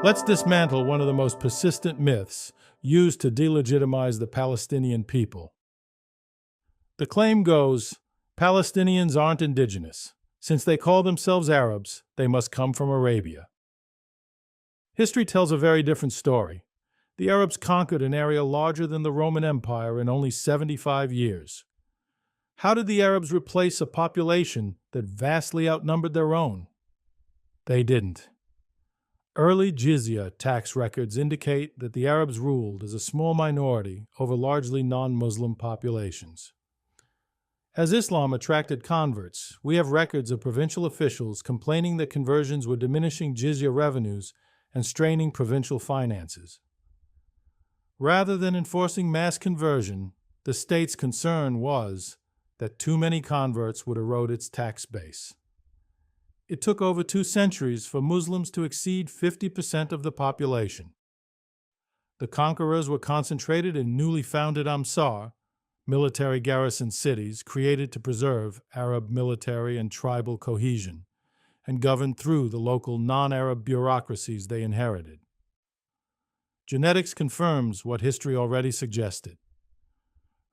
Let's dismantle one of the most persistent myths used to delegitimize the Palestinian people. The claim goes, Palestinians aren't indigenous. Since they call themselves Arabs, they must come from Arabia. History tells a very different story. The Arabs conquered an area larger than the Roman Empire in only 75 years. How did the Arabs replace a population that vastly outnumbered their own? They didn't. Early jizya tax records indicate that the Arabs ruled as a small minority over largely non-Muslim populations. As Islam attracted converts, we have records of provincial officials complaining that conversions were diminishing jizya revenues and straining provincial finances. Rather than enforcing mass conversion, the state's concern was that too many converts would erode its tax base. It took over 2 centuries for Muslims to exceed 50% of the population. The conquerors were concentrated in newly founded Amsar, military garrison cities created to preserve Arab military and tribal cohesion, and governed through the local non-Arab bureaucracies they inherited. Genetics confirms what history already suggested.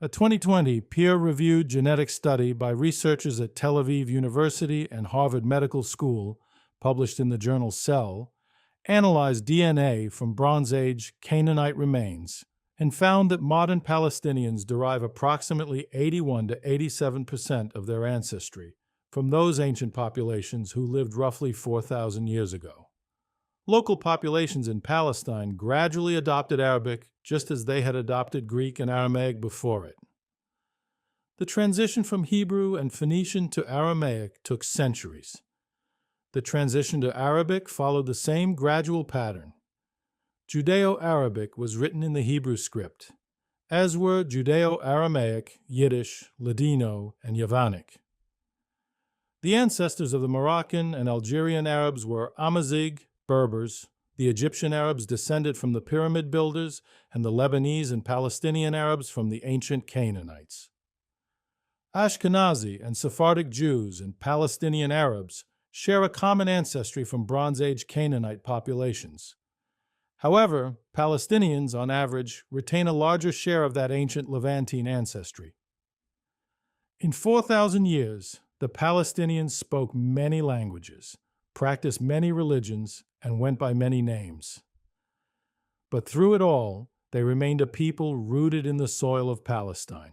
A 2020 peer-reviewed genetic study by researchers at Tel Aviv University and Harvard Medical School, published in the journal Cell, analyzed DNA from Bronze Age Canaanite remains and found that modern Palestinians derive approximately 81 to 87% of their ancestry from those ancient populations who lived roughly 4,000 years ago. Local populations in Palestine gradually adopted Arabic just as they had adopted Greek and Aramaic before it. The transition from Hebrew and Phoenician to Aramaic took centuries. The transition to Arabic followed the same gradual pattern. Judeo-Arabic was written in the Hebrew script, as were Judeo-Aramaic, Yiddish, Ladino, and Yavanic. The ancestors of the Moroccan and Algerian Arabs were Amazigh, Berbers. The Egyptian Arabs descended from the pyramid builders, and the Lebanese and Palestinian Arabs from the ancient Canaanites. Ashkenazi and Sephardic Jews and Palestinian Arabs share a common ancestry from Bronze Age Canaanite populations. However, Palestinians, on average, retain a larger share of that ancient Levantine ancestry. In 4,000 years, the Palestinians spoke many languages, practiced many religions, and went by many names. But through it all, they remained a people rooted in the soil of Palestine.